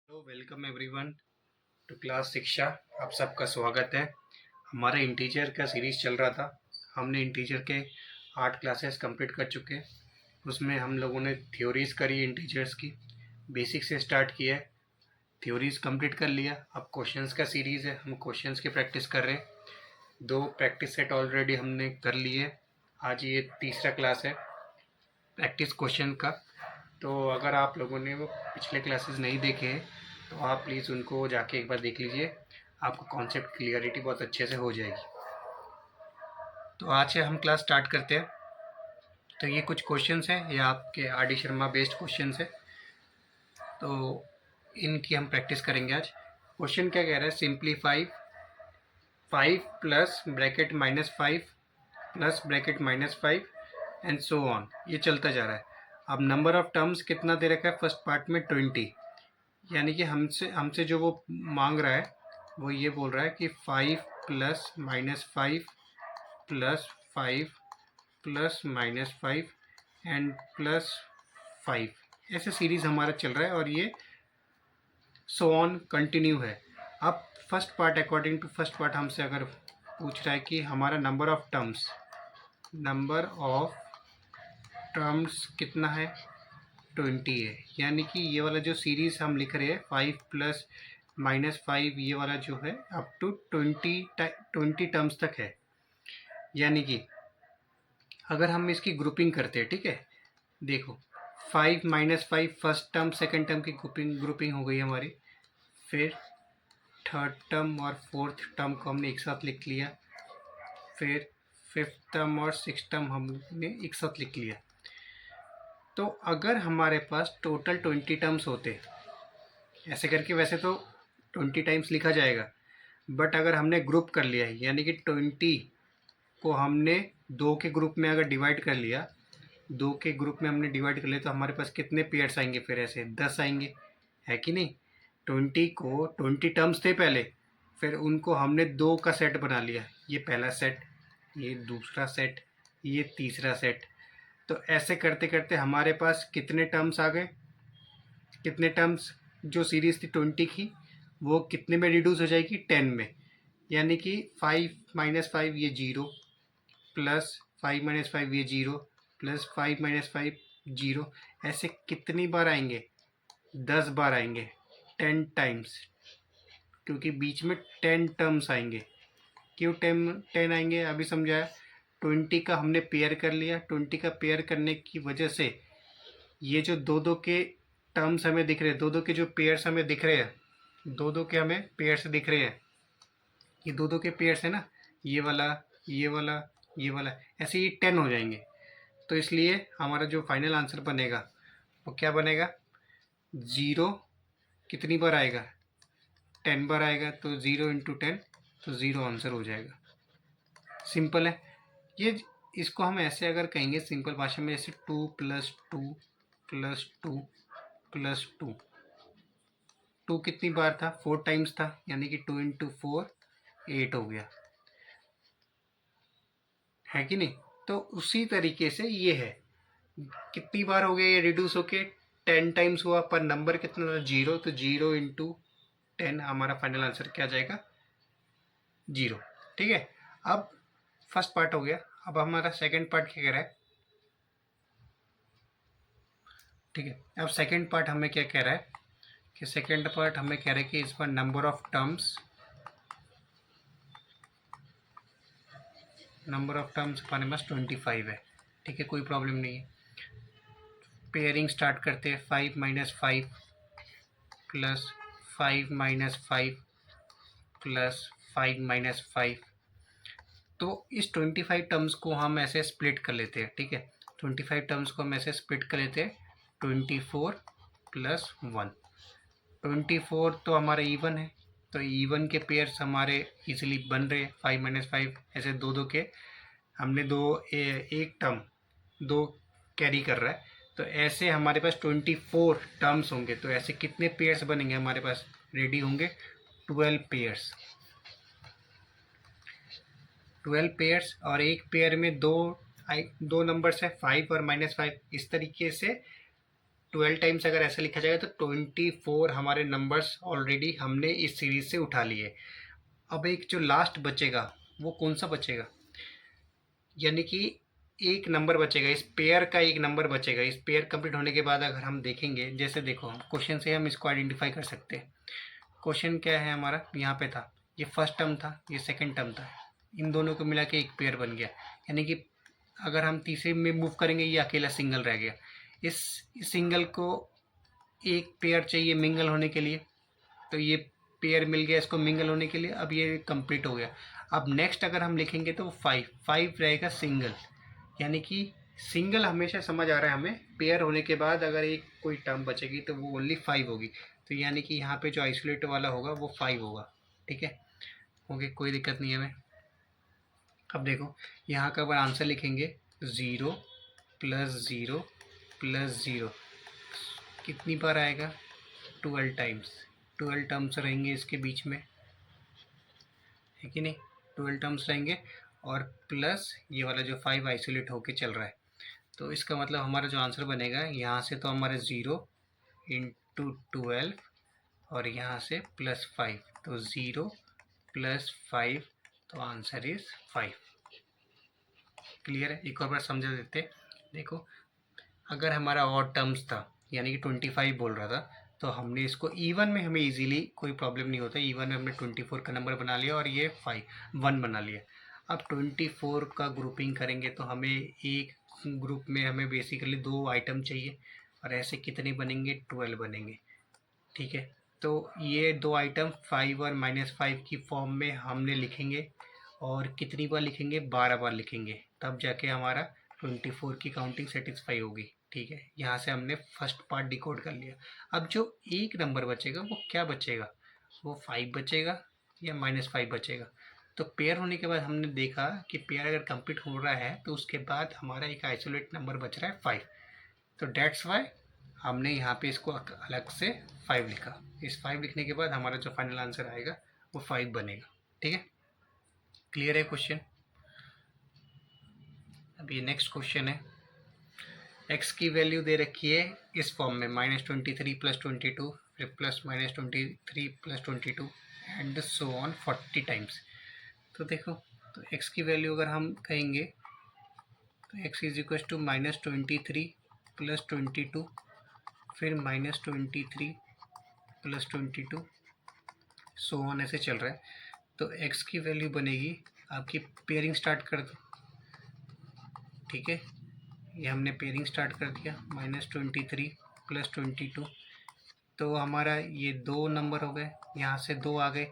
Hello welcome everyone to class Shiksha. आप सबका स्वागत है। हमारा इंटीजर का सीरीज़ चल रहा था। हमने इंटीजर के 8 क्लासेस कंप्लीट कर चुके हैं। उसमें हम लोगों ने थ्योरीज़ करी इंटीजर्स की, बेसिक से स्टार्ट किया है। थ्योरीज़ कंप्लीट कर लिया। अब क्वेश्चंस का सीरीज़ है, हम क्वेश्चंस की प्रैक्टिस कर रहे हैं। 2 प्रैक्टिस सेट ऑलरेडी हमने कर लिए। आज ये तीसरा क्लास है प्रैक्टिस क्वेश्चन का। तो अगर आप लोगों ने वो पिछले क्लासेस नहीं देखे हैं तो आप प्लीज़ उनको जाके एक बार देख लीजिए, आपको कॉन्सेप्ट क्लियरिटी बहुत अच्छे से हो जाएगी। तो आज से हम क्लास स्टार्ट करते हैं। तो ये कुछ क्वेश्चंस हैं, ये आपके R D Sharma based questions है। तो इनकी हम प्रैक्टिस करेंगे आज। क्वेश्चन क्या कह रहा है, simplify 5 plus bracket -5 plus bracket -5 and so on. ये चलता जा रहा है। अब नंबर ऑफ टर्म्स कितना दे रखा है फर्स्ट पार्ट में 20, यानी कि हमसे हमसे जो वो मांग रहा है वो ये बोल रहा है कि 5 plus -5 plus 5 plus -5 and plus 5, ऐसे सीरीज़ हमारा चल रहा है और ये सो ऑन कंटिन्यू है। अब first part, according to first part हमसे अगर पूछ रहा है कि हमारा नंबर ऑफ टर्म्स कितना है, 20 है। यानी कि ये वाला जो सीरीज़ हम लिख रहे हैं 5 प्लस -5, ये वाला जो है अप टू 20 टर्म्स तक है। यानी कि अगर हम इसकी ग्रुपिंग करते हैं, ठीक है, देखो 5 -5 फर्स्ट टर्म सेकंड टर्म की ग्रुपिंग हो गई हमारी। फिर थर्ड टर्म और फोर्थ टर्म को हमने एक साथ लिख लिया। फिर फिफ्थ टर्म और सिक्स टर्म हमने एक साथ लिख लिया। तो अगर हमारे पास टोटल 20 टर्म्स होते, ऐसे करके वैसे तो 20 टाइम्स लिखा जाएगा, बट अगर हमने ग्रुप कर लिया है, यानी कि 20 को हमने 2 के ग्रुप में अगर डिवाइड कर लिया, 2 के ग्रुप में हमने डिवाइड कर लिया, तो हमारे पास कितने पेयर्स आएंगे, फिर ऐसे 10 आएंगे, है कि नहीं। 20 को 20 टर्म्स थे पहले, फिर उनको हमने 2 का सेट बना लिया, ये पहला सेट, ये दूसरा सेट, ये तीसरा सेट। तो ऐसे करते करते हमारे पास कितने टर्म्स आ गए, कितने टर्म्स, जो सीरीज़ थी 20 की वो कितने में रिड्यूस हो जाएगी, 10 में। यानी कि 5 -5 ये 0, प्लस 5 -5 ये 0, प्लस 5 -5 0। ऐसे कितनी बार आएंगे, 10 बार आएंगे, 10 टाइम्स, क्योंकि बीच में 10 टर्म्स आएंगे। क्यों 10 आएंगे अभी समझाया। 20 का हमने पेयर कर लिया, 20 का पेयर करने की वजह से ये जो दो दो के टर्म्स हमें दिख रहे हैं, दो दो के जो पेयर्स हमें दिख रहे हैं, दो दो के हमें पेयर्स दिख रहे हैं, ये दो दो के पेयर्स है ना, ये वाला, ये वाला, ये वाला, ऐसे ये 10 हो जाएंगे। तो इसलिए हमारा जो फाइनल आंसर बनेगा वो क्या बनेगा, 0 कितनी बार आएगा, 10 बार आएगा, तो 0 इंटू 10, तो 0 आंसर हो जाएगा। सिंपल है ये। इसको हम ऐसे अगर कहेंगे सिंपल भाषा में, जैसे 2 + 2 + 2 + 2, 2 कितनी बार था, 4 टाइम्स था, यानी कि 2 इंटू 4 8 हो गया, है कि नहीं। तो उसी तरीके से ये है, कितनी बार हो गया ये रिड्यूस होके, 10 टाइम्स हुआ, पर नंबर कितना था, 0, तो 0 इंटू 10 हमारा फाइनल आंसर क्या आ जाएगा, 0। ठीक है, अब फर्स्ट पार्ट हो गया। अब हमारा सेकंड पार्ट क्या कह रहा है, ठीक है। अब सेकंड पार्ट हमें क्या कह रहा है, कि सेकंड पार्ट हमें कह रहा है कि इस पर नंबर ऑफ टर्म्स हमारे पास 25 है, ठीक है, कोई प्रॉब्लम नहीं है। पेयरिंग स्टार्ट करते हैं, 5 -5 प्लस 5 -5 प्लस 5 -5। तो इस 25 टर्म्स को हम ऐसे स्प्लिट कर लेते हैं, ठीक है। 25 टर्म्स को हम ऐसे स्प्लिट कर लेते हैं, 24 + 1। 24 तो हमारा इवन है, तो इवन के पेयर्स हमारे इजीली बन रहे हैं, 5 -5, ऐसे दो दो के हमने एक टर्म 2 कैरी कर रहा है, तो ऐसे हमारे पास 24 टर्म्स होंगे। तो ऐसे कितने पेयर्स बनेंगे हमारे पास, रेडी होंगे 12 पेयर्स, 12 पेयर्स। और एक पेयर में दो नंबर्स है, 5 और -5। इस तरीके से 12 टाइम्स अगर ऐसा लिखा जाएगा तो 24 हमारे नंबर्स ऑलरेडी हमने इस सीरीज से उठा लिए। अब एक जो लास्ट बचेगा वो कौन सा बचेगा, यानी कि एक नंबर बचेगा, इस पेयर का एक नंबर बचेगा। इस पेयर कंप्लीट होने के बाद अगर हम देखेंगे, जैसे देखो क्वेश्चन से हम इसको आइडेंटिफाई कर सकते हैं। क्वेश्चन क्या है हमारा, यहाँ पे था ये फर्स्ट टर्म था, ये सेकंड टर्म था, इन दोनों को मिला के एक पेयर बन गया। यानी कि अगर हम तीसरे में मूव करेंगे ये अकेला सिंगल रह गया। इस सिंगल को एक पेयर चाहिए मिंगल होने के लिए, तो ये पेयर मिल गया इसको मिंगल होने के लिए। अब ये कंप्लीट हो गया। अब नेक्स्ट अगर हम लिखेंगे तो 5 रहेगा सिंगल, यानी कि सिंगल हमेशा समझ आ रहा है हमें, पेयर होने के बाद अगर एक कोई टर्म बचेगी तो वो ओनली 5 होगी। तो यानी कि यहाँ पे जो आइसोलेट वाला होगा वो 5 होगा। ठीक है, ओके, कोई दिक्कत नहीं है हमें। अब देखो यहाँ का अगर आंसर लिखेंगे 0 + 0 + 0 कितनी बार आएगा, 12 टाइम्स। 12 टर्म्स रहेंगे इसके बीच में, है कि नहीं, 12 टर्म्स रहेंगे। और प्लस ये वाला जो 5 आइसोलेट होके चल रहा है। तो इसका मतलब हमारा जो आंसर बनेगा यहाँ से तो हमारा 0 × 12 और यहाँ से +5, तो 0 + 5, तो आंसर इज 5। क्लियर है, एक और बार समझा देते। देखो अगर हमारा और टर्म्स था, यानी कि 25 बोल रहा था, तो हमने इसको इवन में हमें इजीली कोई प्रॉब्लम नहीं होता। इवन में हमने 24 का नंबर बना लिया और ये 1 बना लिया। अब 24 का ग्रुपिंग करेंगे तो हमें एक ग्रुप में हमें बेसिकली 2 आइटम चाहिए, और ऐसे कितने बनेंगे, 12 बनेंगे। ठीक है, तो ये 2 आइटम 5 और -5 की फॉर्म में हमने लिखेंगे, और कितनी बार लिखेंगे, 12 बार लिखेंगे, तब जाके हमारा 24 की काउंटिंग सेटिस्फाई होगी। ठीक है, यहाँ से हमने फर्स्ट पार्ट डिकोड कर लिया। अब जो एक नंबर बचेगा वो क्या बचेगा, वो 5 बचेगा या -5 बचेगा। तो पेयर होने के बाद हमने देखा कि पेयर अगर कंप्लीट हो रहा है तो उसके बाद हमारा एक आइसोलेट नंबर बच रहा है 5। तो डेट्स वाई हमने यहाँ पे इसको अलग से 5 लिखा। इस 5 लिखने के बाद हमारा जो फाइनल आंसर आएगा वो 5 बनेगा। ठीक है, क्लियर है क्वेश्चन। अब ये नेक्स्ट क्वेश्चन है, x की वैल्यू दे रखी है इस फॉर्म में -23 + 22, फिर +-23 + 22 एंड सो ऑन 40 टाइम्स। तो देखो, तो x की वैल्यू अगर हम कहेंगे तो x = -23 + 22, फिर -23 + 22, सो ऑन ऐसे चल रहा है। तो x की वैल्यू बनेगी, आपकी पेयरिंग स्टार्ट कर दो। ठीक है, ये हमने पेयरिंग स्टार्ट कर दिया, -23 + 22, तो हमारा ये 2 नंबर हो गए, यहाँ से 2 आ गए,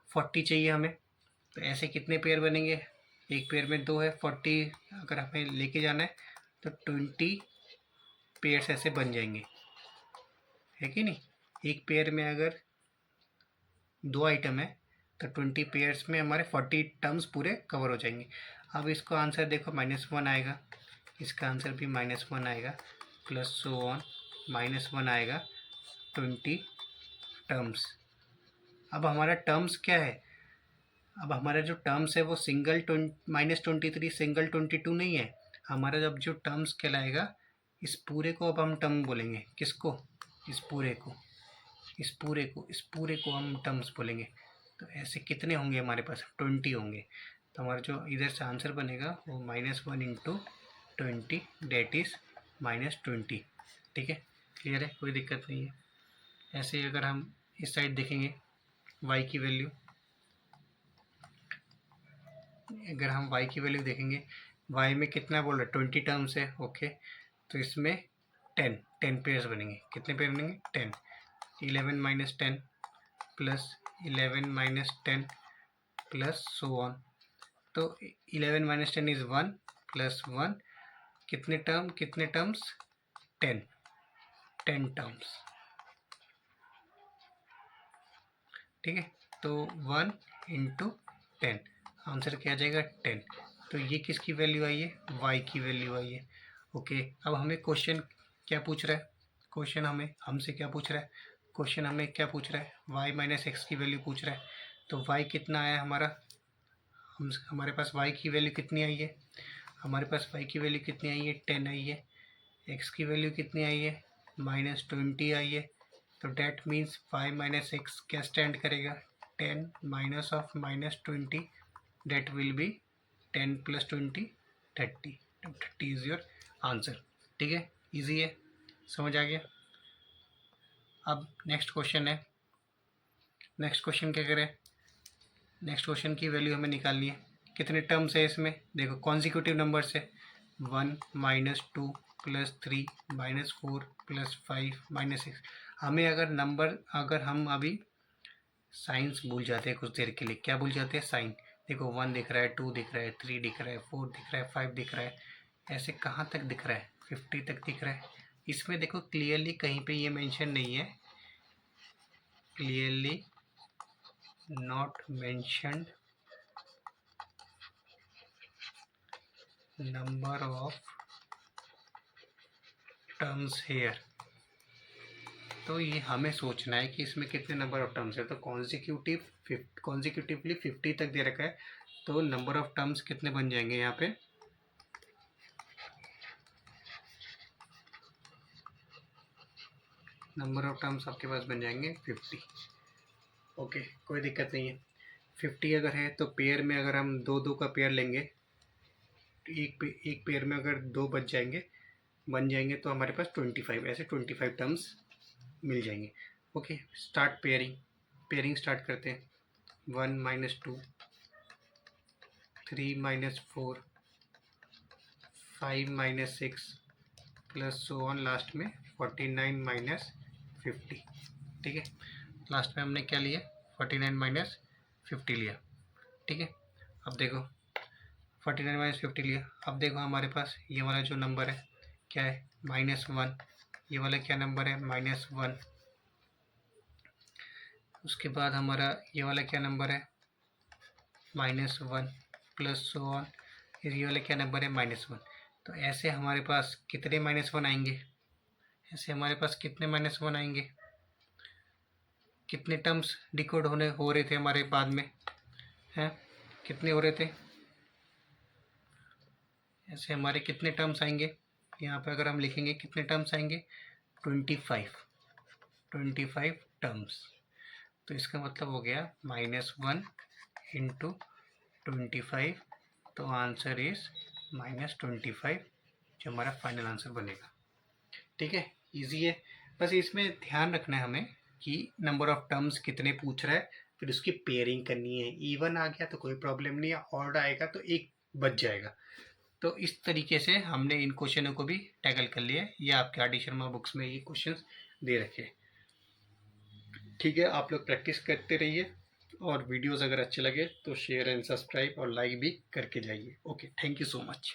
40 चाहिए हमें। तो ऐसे कितने पेयर बनेंगे, एक पेयर में 2 है, 40 अगर हमें लेके जाना है तो 20 पेयर्स ऐसे बन जाएंगे, है कि नहीं। एक पेयर में अगर 2 आइटम है तो 20 पेयर्स में हमारे 40 टर्म्स पूरे कवर हो जाएंगे। अब इसको आंसर देखो, -1 आएगा, इसका आंसर भी -1 आएगा, प्लस सो ऑन -1 आएगा, 20 टर्म्स। अब हमारा टर्म्स क्या है, अब हमारा जो टर्म्स है वो सिंगल -23 सिंगल 22 नहीं है। हमारा जब जो टर्म्स कहलाएगा, इस पूरे को अब हम टर्म बोलेंगे, किसको, इस पूरे को, इस पूरे को, इस पूरे को हम टर्म्स बोलेंगे। तो ऐसे कितने होंगे हमारे पास, 20 होंगे। तो हमारा जो इधर से आंसर बनेगा वो -1 × 20, डेट इज़ -20। ठीक है, क्लियर है, कोई दिक्कत नहीं है। ऐसे ही अगर हम इस साइड देखेंगे y की वैल्यू, अगर हम y की वैल्यू देखेंगे, y में कितना बोल रहा है, 20 टर्म्स है। ओके, तो इसमें 10 पेयर्स बनेंगे। कितने पेयर बनेंगे, 10। 11 - 10 + 11 - 10 प्लस सो ऑन। तो 11 - 10 इज़ 1 + 1, कितने टर्म्स, 10 टर्म्स। ठीक है, तो 1 × 10, आंसर क्या आ जाएगा, 10। तो ये किसकी वैल्यू आई है, y की वैल्यू आई है। ओके, अब हमें क्वेश्चन क्या पूछ रहा है, क्वेश्चन हमसे क्या पूछ रहा है, क्वेश्चन हमें क्या पूछ रहा है, y - x की वैल्यू पूछ रहा है। तो y कितना आया हमारा, हमारे पास y की वैल्यू कितनी आई है, हमारे पास y की वैल्यू कितनी आई है, 10 आई है। x की वैल्यू कितनी आई है, -20 आई है, तो डेट मीन्स 5 - 6 क्या स्टैंड करेगा, 10 minus of -20, that will be 10 + 20 30, 30 is your answer. ठीक है, इजी है, समझ आ गया। अब नेक्स्ट क्वेश्चन है, नेक्स्ट क्वेश्चन क्या करें, नेक्स्ट क्वेश्चन की वैल्यू हमें निकालनी है। कितने टर्म्स है इसमें, देखो कॉन्जिक्यूटिव नंबर्स है, 1 - 2 + 3 - 4 + 5 - 6। हमें अगर हम अभी साइंस भूल जाते हैं कुछ देर के लिए, क्या भूल जाते हैं, साइन। देखो 1 दिख रहा है, 2 दिख रहा है, 3 दिख रहा है, 4 दिख रहा है, 5 दिख रहा है, ऐसे कहाँ तक दिख रहा है, 50 तक दिख रहा है। इसमें देखो क्लियरली कहीं पे ये मेंशन नहीं है, clearly not mentioned number of terms here. तो ये हमें सोचना है कि इसमें कितने नंबर ऑफ टर्म्स है। तो कॉन्जिक्यूटिवली 50 तक दे रखा है, तो नंबर ऑफ टर्म्स कितने बन जाएंगे यहाँ पे, नंबर ऑफ टर्म्स आपके पास बन जाएंगे 50। ओके, कोई दिक्कत नहीं है। 50 अगर है तो पेयर में अगर हम दो दो का पेयर लेंगे, एक पेयर में अगर 2 बन जाएंगे तो हमारे पास 25, ऐसे 25 टर्म्स मिल जाएंगे। ओके, स्टार्ट पेयरिंग स्टार्ट करते हैं। 1 - 2, 3 - 4, 5 - 6 प्लस सो ऑन, लास्ट में 49 - 50। ठीक है, लास्ट में हमने क्या लिया, 49 - 50 लिया। ठीक है, अब देखो 49 - 50 लिया। अब देखो हमारे पास ये वाला जो नंबर है क्या है, -1। ये वाला क्या नंबर है, -1। उसके बाद हमारा ये वाला क्या नंबर है, -1 प्लस सो ऑन, ये वाला क्या नंबर है, -1। तो ऐसे हमारे पास कितने -1 आएंगे, ऐसे हमारे पास कितने -1 आएंगे, कितने टर्म्स डिकोड हो रहे थे हमारे बाद में हैं, कितने हो रहे थे, ऐसे हमारे कितने टर्म्स आएंगे, यहाँ पे अगर हम लिखेंगे कितने टर्म्स आएंगे, 25 टर्म्स। तो इसका मतलब हो गया -1 × 25, तो आंसर इज -25, जो हमारा फाइनल आंसर बनेगा। ठीक है, इजी है। बस इसमें ध्यान रखना है हमें कि नंबर ऑफ टर्म्स कितने पूछ रहा है, फिर उसकी पेयरिंग करनी है। इवन आ गया तो कोई प्रॉब्लम नहीं है, ऑड आएगा तो एक बच जाएगा। तो इस तरीके से हमने इन क्वेश्चनों को भी टैकल कर लिया। ये आपके आर डी शर्मा बुक्स में ये क्वेश्चंस दे रखे हैं। ठीक है, आप लोग प्रैक्टिस करते रहिए, और वीडियोस अगर अच्छे लगे तो शेयर एंड सब्सक्राइब और लाइक भी करके जाइए। Okay, thank you so much.